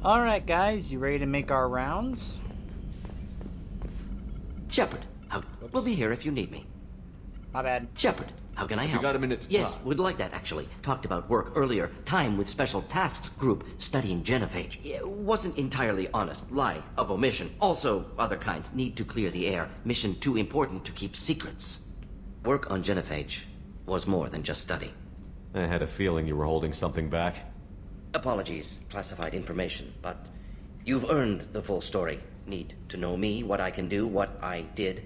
Alright guys, you ready to make our rounds? Shepard, we'll be here if you need me. My bad. Shepard, how can I help? You got a minute to Yes, talk? would like that, actually. Talked about work earlier. Time with Special Tasks Group, studying genophage. It wasn't entirely honest. Lie of omission. Also, other kinds. Need to clear the air. Mission too important to keep secrets. Work on genophage was more than just study. I had a feeling you were holding something back. Apologies, classified information, but you've earned the full story. Need to know me, what I can do, what I did.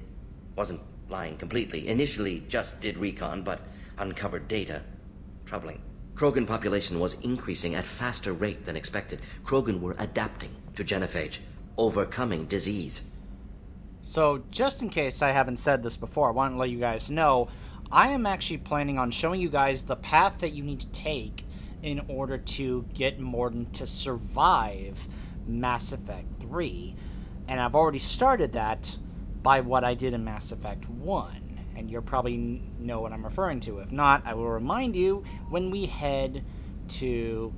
Wasn't lying completely. Initially just did recon, but uncovered data. Troubling. Krogan population was increasing at faster rate than expected. Krogan were adapting to genophage, overcoming disease. So, just in case I haven't said this before, I want to let you guys know, I am actually planning on showing you guys the path that you need to take in order to get Morden to survive Mass Effect 3. And I've already started that by what I did in Mass Effect 1. And you'll probably know what I'm referring to. If not, I will remind you when we head to...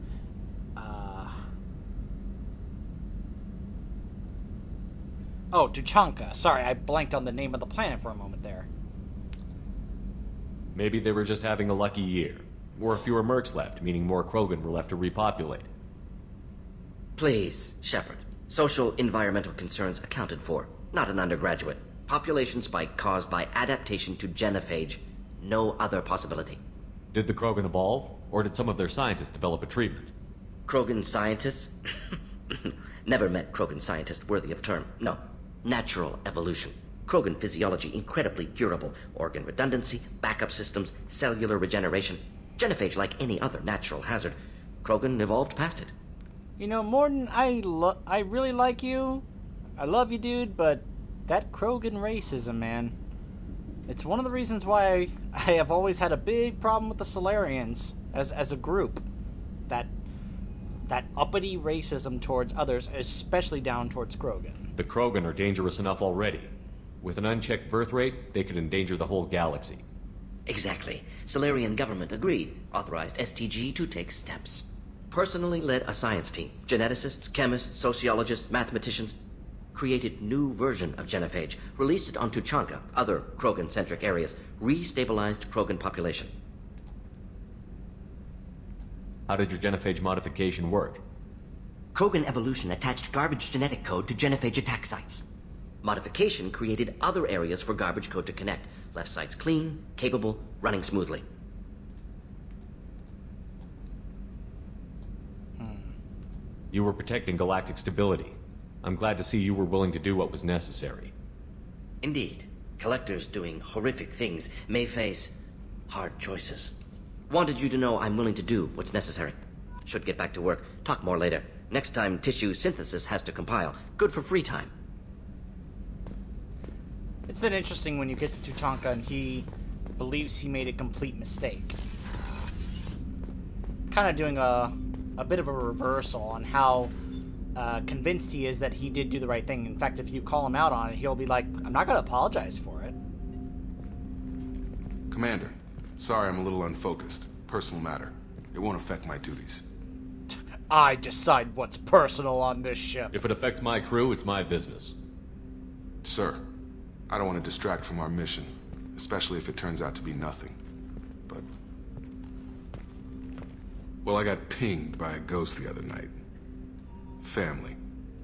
Tuchanka. Sorry, I blanked on the name of the planet for a moment there. Maybe they were just having a lucky year. Or fewer mercs left, meaning more Krogan were left to repopulate. Please, Shepard. Social environmental concerns accounted for. Not an undergraduate. Population spike caused by adaptation to genophage. No other possibility. Did the Krogan evolve, or did some of their scientists develop a treatment? Krogan scientists? Never met Krogan scientist worthy of term. No. Natural evolution. Krogan physiology incredibly durable. Organ redundancy, backup systems, cellular regeneration. Genophage like any other natural hazard. Krogan evolved past it. You know, Morden, I really like you. I love you, dude, but that Krogan racism, man. It's one of the reasons why I have always had a big problem with the Solarians as a group. That uppity racism towards others, especially down towards Krogan. The Krogan are dangerous enough already. With an unchecked birth rate, they could endanger the whole galaxy. Exactly. Solarian government agreed. Authorized STG to take steps. Personally led a science team. Geneticists, chemists, sociologists, mathematicians. Created new version of genophage. Released it on Tuchanka, other Krogan-centric areas. Restabilized Krogan population. How did your genophage modification work? Krogan evolution attached garbage genetic code to genophage attack sites. Modification created other areas for garbage code to connect. Left sites clean, capable, running smoothly. You were protecting galactic stability. I'm glad to see you were willing to do what was necessary. Indeed. Collectors doing horrific things may face hard choices. Wanted you to know I'm willing to do what's necessary. Should get back to work. Talk more later. Next time tissue synthesis has to compile. Good for free time. It's then interesting when you get to Tuchanka and he believes he made a complete mistake. Kind of doing a bit of a reversal on how convinced he is that he did do the right thing. In fact, if you call him out on it, he'll be like, I'm not going to apologize for it. Commander, sorry I'm a little unfocused. Personal matter. It won't affect my duties. I decide what's personal on this ship. If it affects my crew, it's my business. Sir, I don't want to distract from our mission, especially if it turns out to be nothing. But... well, I got pinged by a ghost the other night. Family.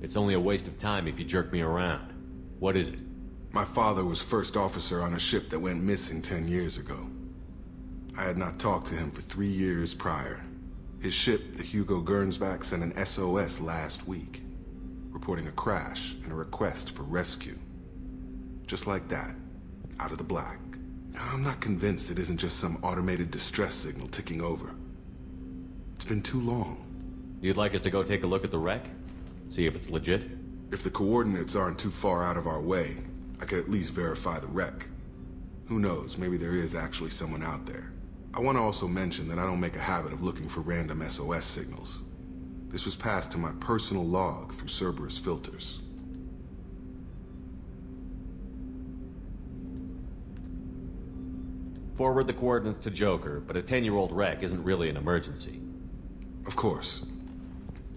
It's only a waste of time if you jerk me around. What is it? My father was first officer on a ship that went missing 10 years ago. I had not talked to him for 3 years prior. His ship, the Hugo Gernsback, sent an SOS last week, reporting a crash and a request for rescue. Just like that, out of the black. I'm not convinced it isn't just some automated distress signal ticking over. It's been too long. You'd like us to go take a look at the wreck? See if it's legit? If the coordinates aren't too far out of our way, I could at least verify the wreck. Who knows, maybe there is actually someone out there. I want to also mention that I don't make a habit of looking for random SOS signals. This was passed to my personal log through Cerberus filters. Forward the coordinates to Joker, but a 10-year-old wreck isn't really an emergency. Of course.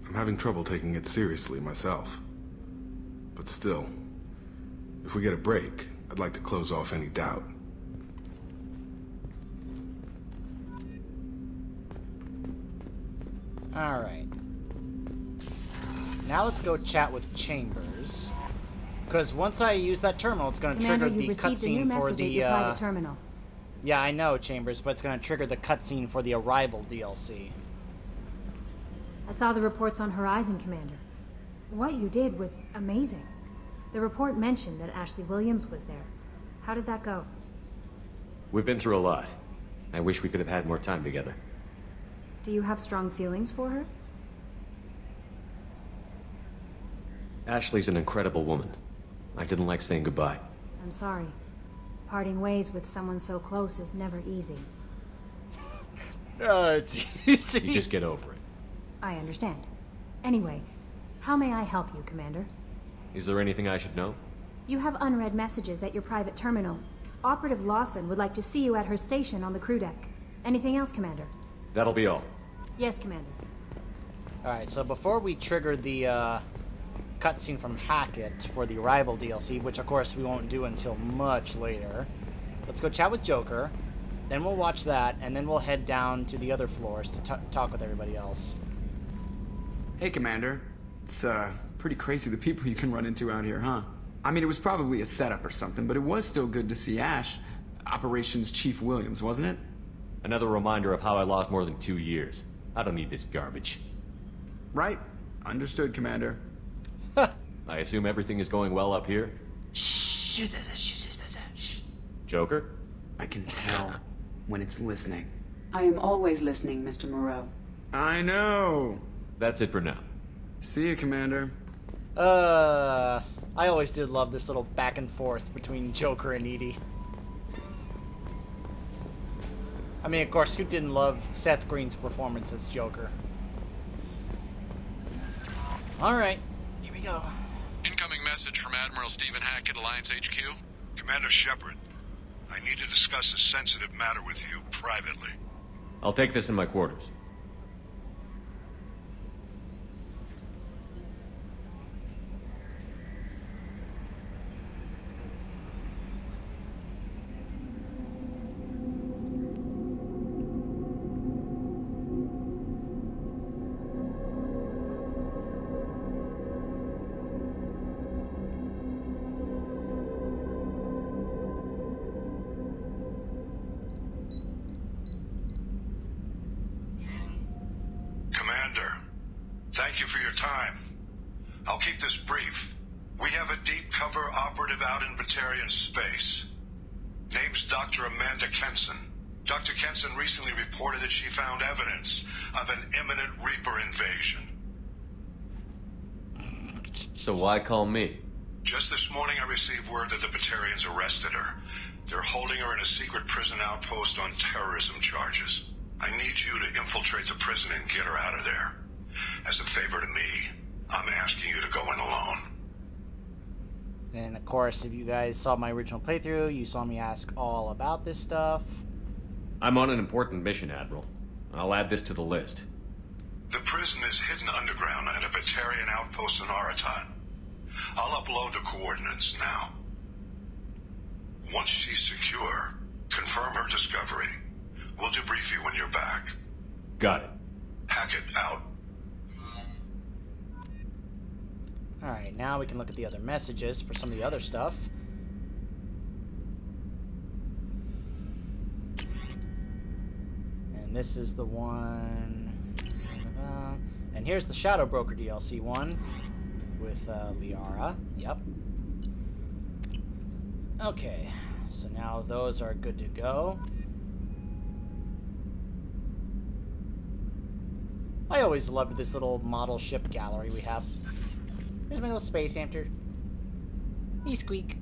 I'm having trouble taking it seriously myself. But still, if we get a break, I'd like to close off any doubt. Alright. Now let's go chat with Chambers. Because once I use that terminal, it's going to trigger the cutscene for the... private terminal. Yeah, I know, Chambers, but it's going to trigger the cutscene for the Arrival DLC. I saw the reports on Horizon, Commander. What you did was amazing. The report mentioned that Ashley Williams was there. How did that go? We've been through a lot. I wish we could have had more time together. Do you have strong feelings for her? Ashley's an incredible woman. I didn't like saying goodbye. I'm sorry. Parting ways with someone so close is never easy. It's easy. You just get over it. I understand. Anyway, how may I help you, Commander? Is there anything I should know? You have unread messages at your private terminal. Operative Lawson would like to see you at her station on the crew deck. Anything else, Commander? That'll be all. Yes, Commander. Alright, so before we trigger the cutscene from Hackett for the Arrival DLC, which of course we won't do until much later, let's go chat with Joker, then we'll watch that, and then we'll head down to the other floors to talk with everybody else. Hey, Commander. It's, pretty crazy the people you can run into out here, huh? I mean, it was probably a setup or something, but it was still good to see Ash, Operations Chief Williams, wasn't it? Another reminder of how I lost more than 2 years. I don't need this garbage. Right. Understood, Commander. I assume everything is going well up here? Shh. Joker? I can tell when it's listening. I am always listening, Mr. Moreau. I know. That's it for now. See you, Commander. I always did love this little back and forth between Joker and Edie. I mean, of course, who didn't love Seth Green's performance as Joker? Alright, here we go. Incoming message from Admiral Stephen Hackett, Alliance HQ. Commander Shepard, I need to discuss a sensitive matter with you privately. I'll take this in my quarters. Commander, thank you for your time. I'll keep this brief. We have a deep cover operative out in Batarian space. Name's Dr. Amanda Kenson. Dr. Kenson recently reported that she found evidence of an imminent Reaper invasion. So why call me? Just this morning I received word that the Batarians arrested her. They're holding her in a secret prison outpost on terrorism charges. I need you to infiltrate the prison and get her out of there. As a favor to me, I'm asking you to go in alone. And of course, if you guys saw my original playthrough, you saw me ask all about this stuff. I'm on an important mission, Admiral. I'll add this to the list. The prison is hidden underground in a Batarian outpost in Aratat. I'll upload the coordinates now. Once she's secure, confirm her discovery. We'll debrief you when you're back. Got it. Hackett out. Alright, now we can look at the other messages for some of the other stuff. And this is the one... And here's the Shadow Broker DLC one with Liara. Yep. Okay, so now those are good to go. I always loved this little model ship gallery we have. Here's my little space hamster. He squeak.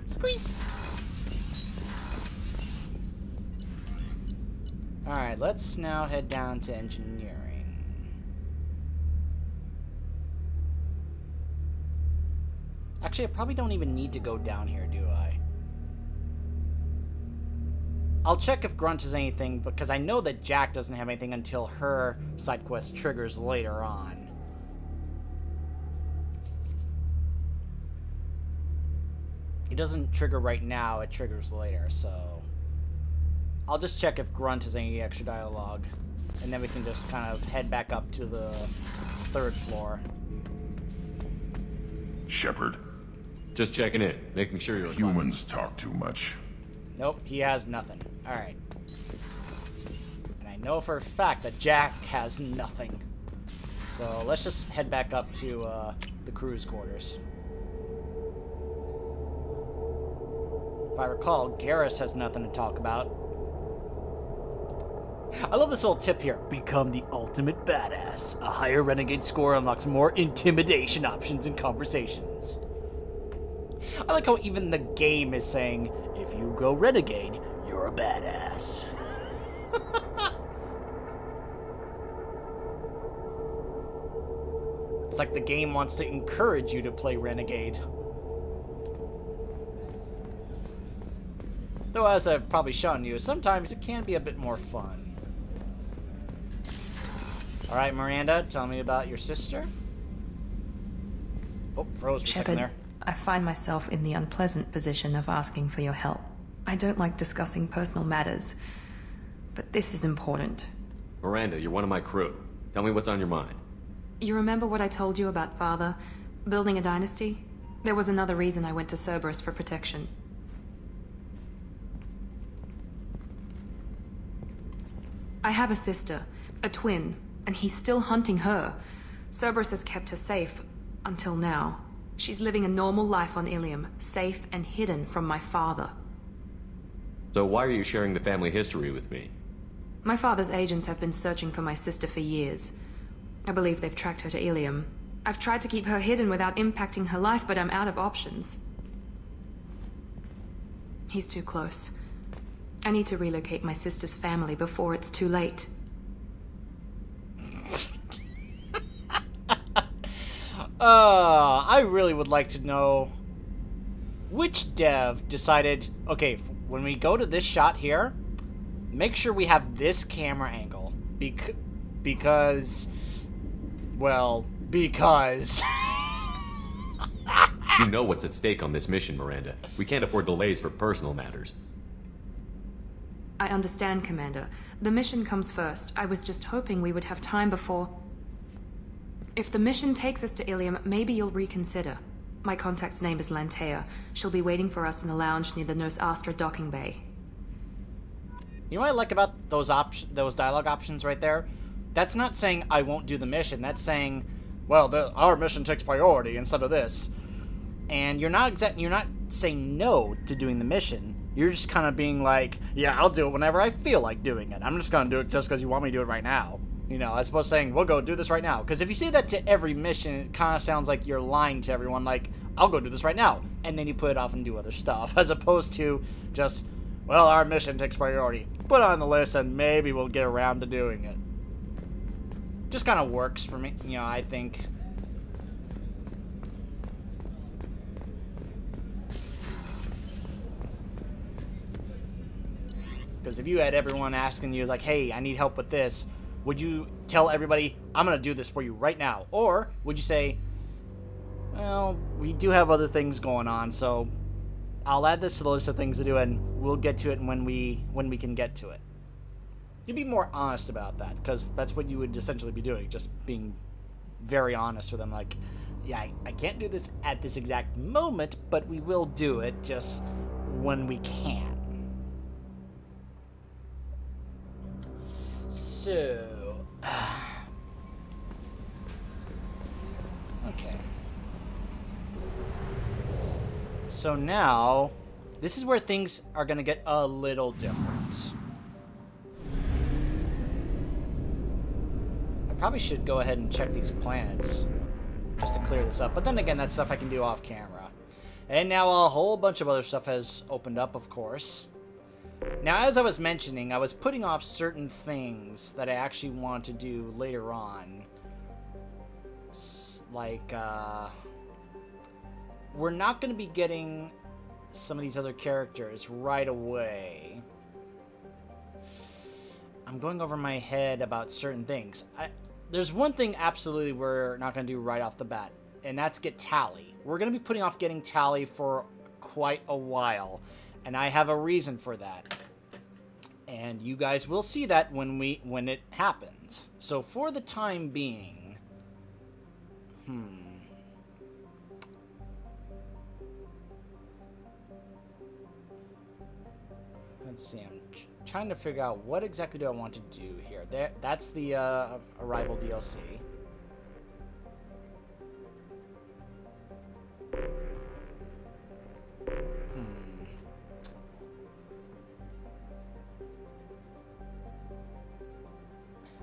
Squeak. Alright, let's now head down to engineering. Actually, I probably don't even need to go down here, do I? I'll check if Grunt has anything, because I know that Jack doesn't have anything until her side quest triggers later on. It doesn't trigger right now, it triggers later, so... I'll just check if Grunt has any extra dialogue, and then we can just kind of head back up to the 3rd floor. Shepard, Just checking in, making sure you're fine. humans talk too much. Nope, he has nothing. Alright. And I know for a fact that Jack has nothing. So let's just head back up to the crew's quarters. If I recall, Garrus has nothing to talk about. I love this little tip here. Become the ultimate badass. A higher Renegade score unlocks more intimidation options in conversations. I like how even the game is saying, if you go Renegade, you're a badass. It's like the game wants to encourage you to play Renegade. Though, as I've probably shown you, sometimes it can be a bit more fun. Alright, Miranda, tell me about your sister. Oh, froze for a second there. I find myself in the unpleasant position of asking for your help. I don't like discussing personal matters, but this is important. Miranda, you're one of my crew. Tell me what's on your mind. You remember what I told you about Father? Building a dynasty? There was another reason I went to Cerberus for protection. I have a sister, a twin, and he's still hunting her. Cerberus has kept her safe, until now. She's living a normal life on Ilium, safe and hidden from my father. So why are you sharing the family history with me? My father's agents have been searching for my sister for years. I believe they've tracked her to Ilium. I've tried to keep her hidden without impacting her life, but I'm out of options. He's too close. I need to relocate my sister's family before it's too late. I really would like to know which dev decided, okay, when we go to this shot here, make sure we have this camera angle. Because... You know what's at stake on this mission, Miranda. We can't afford delays for personal matters. I understand, Commander. The mission comes first. I was just hoping we would have time before... If the mission takes us to Ilium, maybe you'll reconsider. My contact's name is Lantea. She'll be waiting for us in the lounge near the Nos Astra docking bay. You know what I like about those dialogue options right there? That's not saying I won't do the mission. That's saying, well, our mission takes priority instead of this. And you're not saying no to doing the mission. You're just kind of being like, yeah, I'll do it whenever I feel like doing it. I'm just going to do it just because you want me to do it right now. You know, as opposed to saying, we'll go do this right now. Because if you say that to every mission, it kind of sounds like you're lying to everyone, like, I'll go do this right now. And then you put it off and do other stuff. As opposed to just, well, our mission takes priority. Put it on the list and maybe we'll get around to doing it. Just kind of works for me, you know, I think. Because if you had everyone asking you, like, hey, I need help with this, would you tell everybody, I'm going to do this for you right now? Or would you say, well, we do have other things going on, so I'll add this to the list of things to do, and we'll get to it when we can get to it. You'd be more honest about that, because that's what you would essentially be doing, just being very honest with them, like, yeah, I can't do this at this exact moment, but we will do it just when we can. So... okay. So now, this is where things are going to get a little different. I probably should go ahead and check these planets just to clear this up. But then again, that's stuff I can do off camera. And now a whole bunch of other stuff has opened up, of course. Now, as I was mentioning, I was putting off certain things that I actually want to do later on. Like, we're not going to be getting some of these other characters right away. I'm going over my head about certain things. There's one thing absolutely we're not going to do right off the bat, and that's get Tally. We're going to be putting off getting Tally for quite a while, and I have a reason for that. And you guys will see that when it happens. So for the time being, let's see. I'm trying to figure out what exactly do I want to do here. That's the Arrival DLC.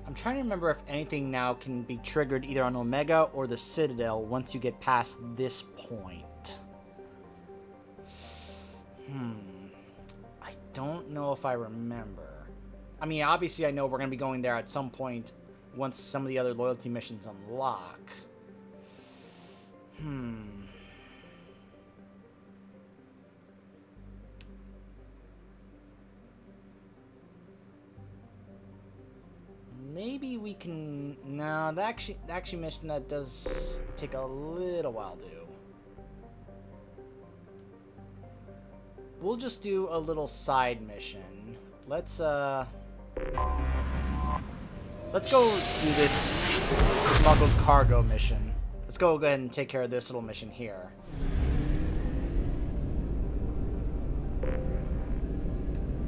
I'm trying to remember if anything now can be triggered either on Omega or the Citadel once you get past this point. I don't know if I remember. I mean, obviously I know we're going to be going there at some point once some of the other loyalty missions unlock. Maybe we can... No, the actually mission that does take a little while to do. We'll just do a little side mission. Let's go do this smuggled cargo mission. Let's go ahead and take care of this little mission here.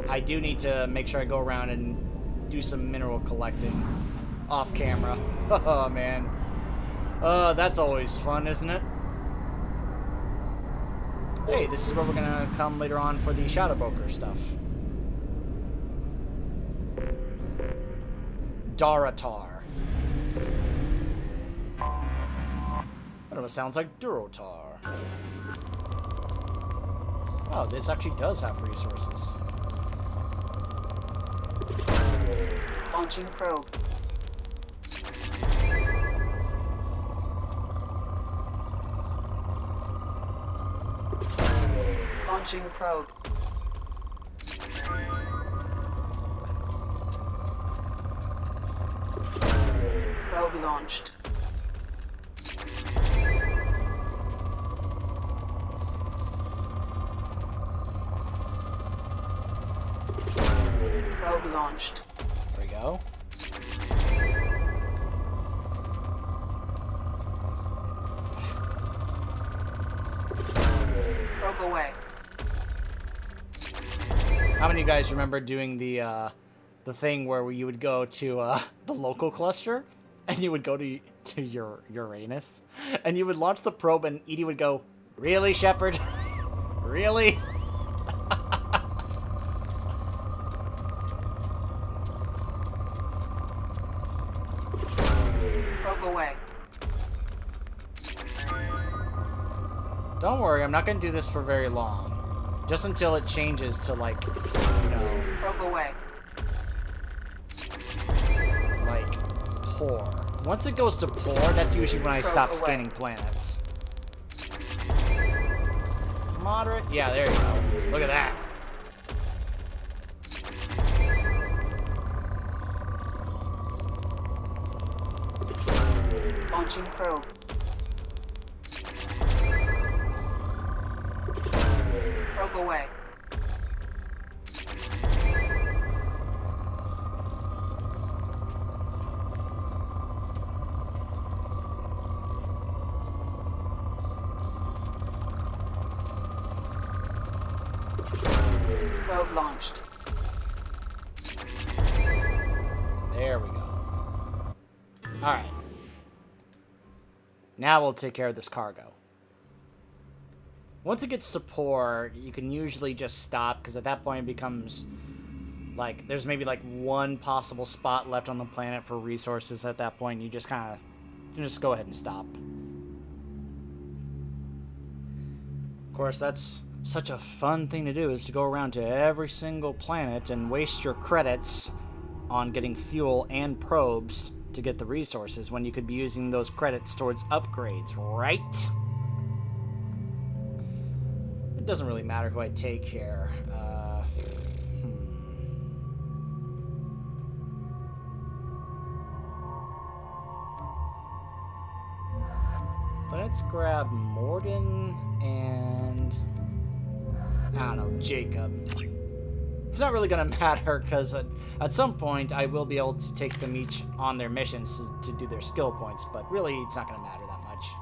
I do need to make sure I go around and do some mineral collecting off camera. Oh, man. That's always fun, isn't it? Hey, this is where we're gonna come later on for the Shadow Broker stuff. Daratar. I don't know, it sounds like Durotar. Oh, this actually does have resources. Launching probe. Launching probe. Probe launched. Probe launched. There we go. Probe away. How many of you guys remember doing the thing where you would go to the local cluster and you would go to your Uranus and you would launch the probe and Edie would go, "Really, Shepard? Really?" Probe away. Don't worry, I'm not going to do this for very long. Just until it changes to, like, you know... Probe away. Like, poor. Once it goes to poor, that's usually when I stop scanning planets. Moderate? Yeah, there you go. Look at that. Launching probe. Probe away. Probe launched. There we go. Alright. Now we'll take care of this cargo. Once it gets to poor, you can usually just stop, because at that point it becomes, like, there's maybe, like, one possible spot left on the planet for resources at that point. You just kind of, just go ahead and stop. Of course, that's such a fun thing to do, is to go around to every single planet and waste your credits on getting fuel and probes to get the resources when you could be using those credits towards upgrades, right? It doesn't really matter who I take here. Let's grab Morden and... I don't know, Jacob. It's not really gonna matter, because at some point I will be able to take them each on their missions to do their skill points, but really it's not gonna matter that much.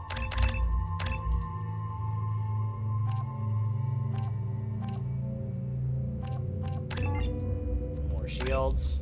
More shields.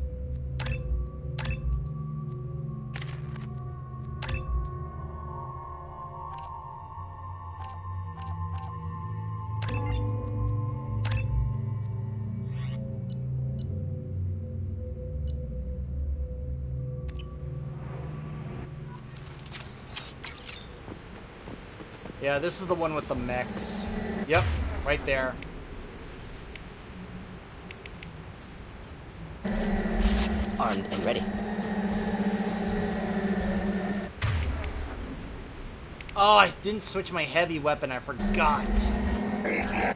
Yeah, this is the one with the mechs. Yep, right there. Armed and ready. Oh, I didn't switch my heavy weapon, I forgot.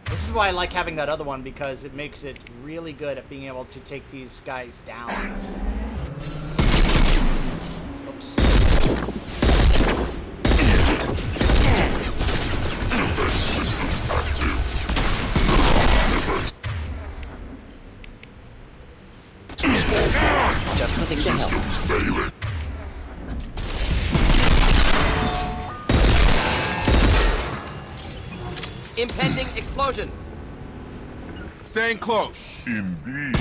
This is why I like having that other one, because it makes it really good at being able to take these guys down. Oops. Just looking to help. Impending explosion. Staying close. Indeed.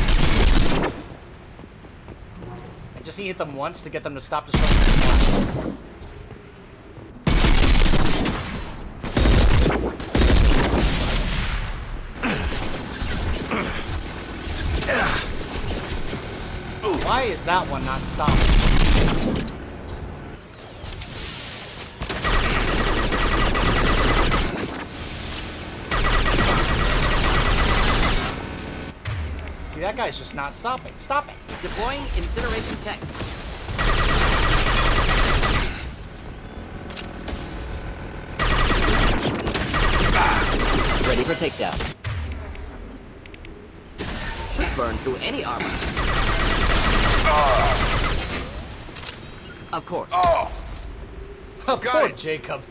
I just need to hit them once to get them to stop destroying the Why is that one not stopping? See, that guy's just not stopping. Stop it. Deploying incineration tank. Ready for takedown. Should burn through any armor. Of course. Oh! Poor it. Jacob.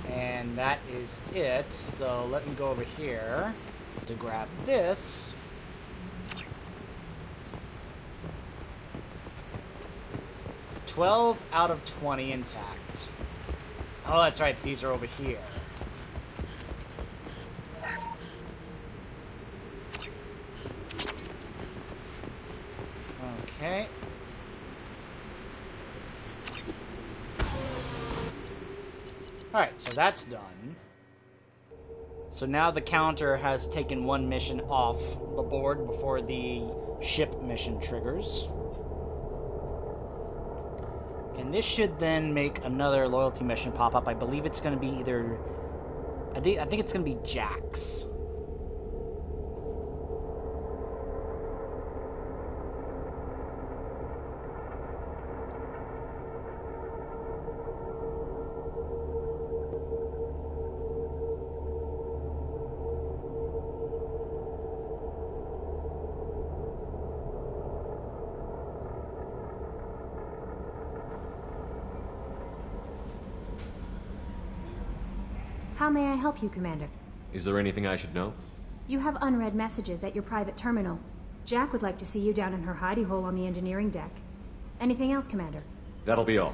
And that is it. Though, let me go over here to grab this. "12 out of 20 intact." Oh, that's right. These are over here. Okay. Alright, so that's done. So now the counter has taken one mission off the board before the ship mission triggers. And this should then make another loyalty mission pop up. I believe it's going to be either... I think it's going to be Jack's. How may I help you, Commander? Is there anything I should know? You have unread messages at your private terminal. Jack would like to see you down in her hidey hole on the engineering deck. Anything else, Commander? That'll be all.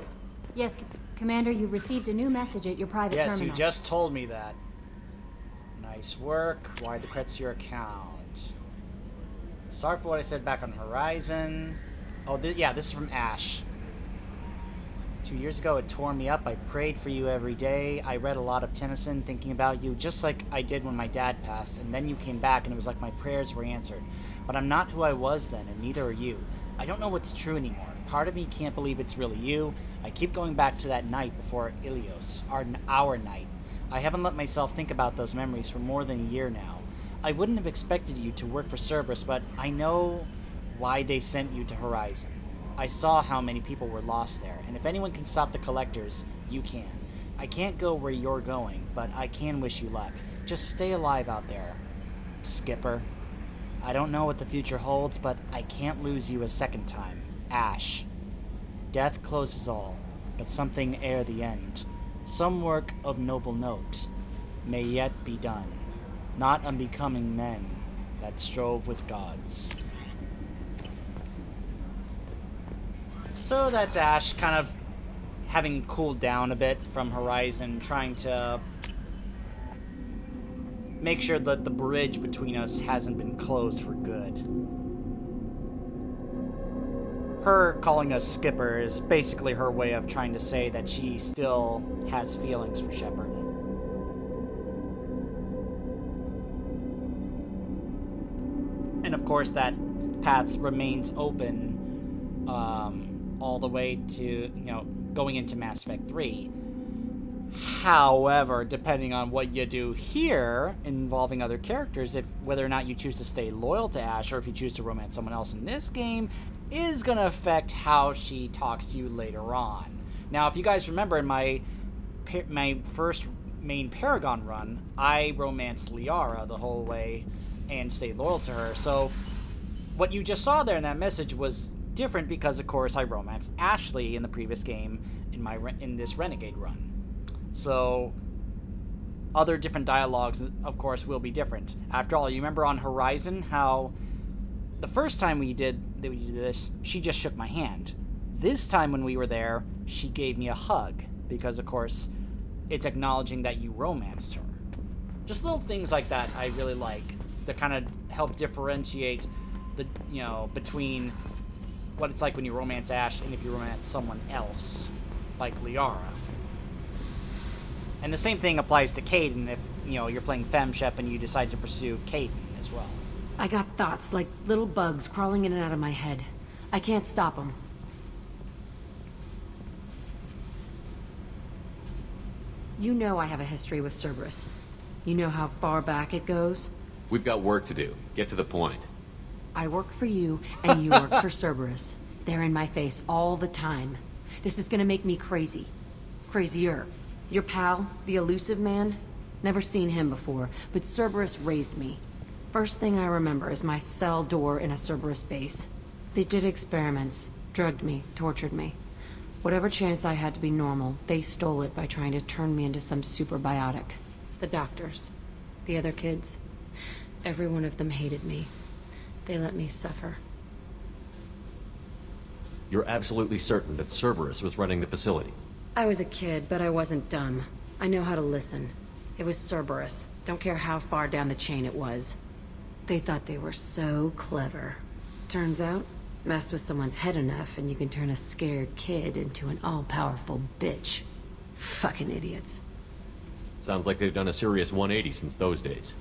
Yes, Commander, you've received a new message at your private terminal. Yes, you just told me that. Nice work. Why the credits to your account? Sorry for what I said back on Horizon. Oh, yeah, this is from Ash. 2 years ago, it tore me up. I prayed for you every day. I read a lot of Tennyson thinking about you, just like I did when my dad passed. And then you came back, and it was like my prayers were answered. But I'm not who I was then, and neither are you. I don't know what's true anymore. Part of me can't believe it's really you. I keep going back to that night before Ilios, our night. I haven't let myself think about those memories for more than a year now. I wouldn't have expected you to work for Cerberus, but I know why they sent you to Horizon. I saw how many people were lost there, and if anyone can stop the Collectors, you can. I can't go where you're going, but I can wish you luck. Just stay alive out there, Skipper. I don't know what the future holds, but I can't lose you a second time. Ash. Death closes all, but something ere the end. Some work of noble note may yet be done, not unbecoming men that strove with gods. So that's Ash kind of having cooled down a bit from Horizon, trying to make sure that the bridge between us hasn't been closed for good. Her calling us Skipper is basically her way of trying to say that she still has feelings for Shepard. And of course that path remains open all the way to, going into Mass Effect 3. However, depending on what you do here, involving other characters, if whether or not you choose to stay loyal to Ash or if you choose to romance someone else in this game, is going to affect how she talks to you later on. Now, if you guys remember in my first main Paragon run, I romanced Liara the whole way and stayed loyal to her. So what you just saw there in that message was different because, of course, I romanced Ashley in the previous game in this Renegade run. So other different dialogues, of course, will be different. After all, you remember on Horizon how the first time we did this, she just shook my hand. This time when we were there, she gave me a hug because, of course, it's acknowledging that you romanced her. Just little things like that I really like to kind of help differentiate the between what it's like when you romance Ash and if you romance someone else, like Liara. And the same thing applies to Kaidan if, you're playing FemShep and you decide to pursue Kaidan as well. I got thoughts like little bugs crawling in and out of my head. I can't stop them. You know I have a history with Cerberus. You know how far back it goes? We've got work to do. Get to the point. I work for you, and you work for Cerberus. They're in my face all the time. This is gonna make me crazy. Crazier. Your pal, the elusive man? Never seen him before, but Cerberus raised me. First thing I remember is my cell door in a Cerberus base. They did experiments, drugged me, tortured me. Whatever chance I had to be normal, they stole it by trying to turn me into some superbiotic. The doctors, the other kids, every one of them hated me. They let me suffer. You're absolutely certain that Cerberus was running the facility? I was a kid, but I wasn't dumb. I know how to listen. It was Cerberus. Don't care how far down the chain it was. They thought they were so clever. Turns out, mess with someone's head enough and you can turn a scared kid into an all-powerful bitch. Fucking idiots. Sounds like they've done a serious 180 since those days.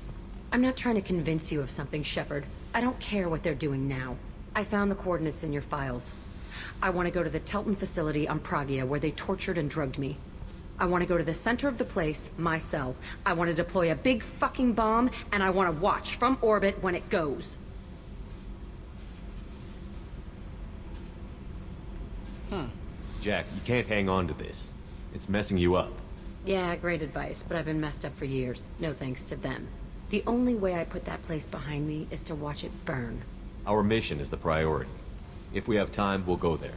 I'm not trying to convince you of something, Shepard. I don't care what they're doing now. I found the coordinates in your files. I want to go to the Telton facility on Pragia where they tortured and drugged me. I want to go to the center of the place, my cell. I want to deploy a big fucking bomb, and I want to watch from orbit when it goes. Jack, you can't hang on to this. It's messing you up. Yeah, great advice, but I've been messed up for years. No thanks to them. The only way I put that place behind me is to watch it burn. Our mission is the priority. If we have time, we'll go there.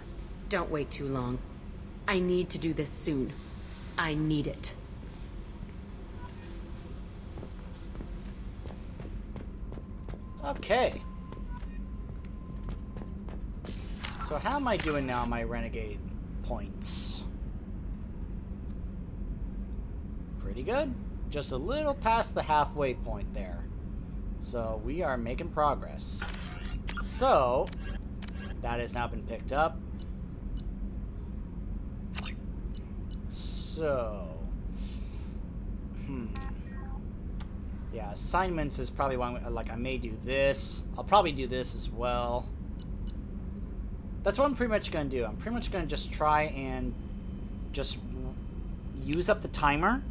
Don't wait too long. I need to do this soon. I need it. Okay. So how am I doing now on my Renegade points? Pretty good. Just a little past the halfway point there. So we are making progress. So that has now been picked up. So yeah, assignments is probably one, like I may do this. I'll probably do this as well. That's what I'm pretty much going to do. I'm pretty much going to just try and just use up the timer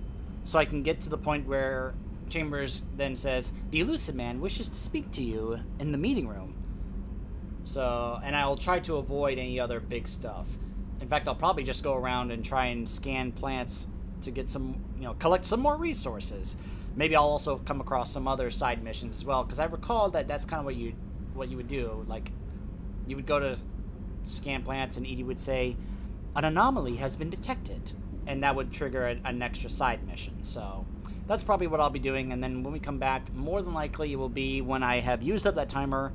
so I can get to the point where Chambers then says, "The elusive man wishes to speak to you in the meeting room." So, and I'll try to avoid any other big stuff. In fact, I'll probably just go around and try and scan plants to get some, collect some more resources. Maybe I'll also come across some other side missions as well, because I recall that that's kind of what you would do. Like, you would go to scan plants, and Edie would say, an anomaly has been detected. And that would trigger an extra side mission. So that's probably what I'll be doing. And then when we come back, more than likely it will be when I have used up that timer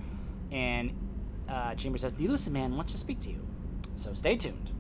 and Chambers says, the Elusive Man wants to speak to you. So stay tuned.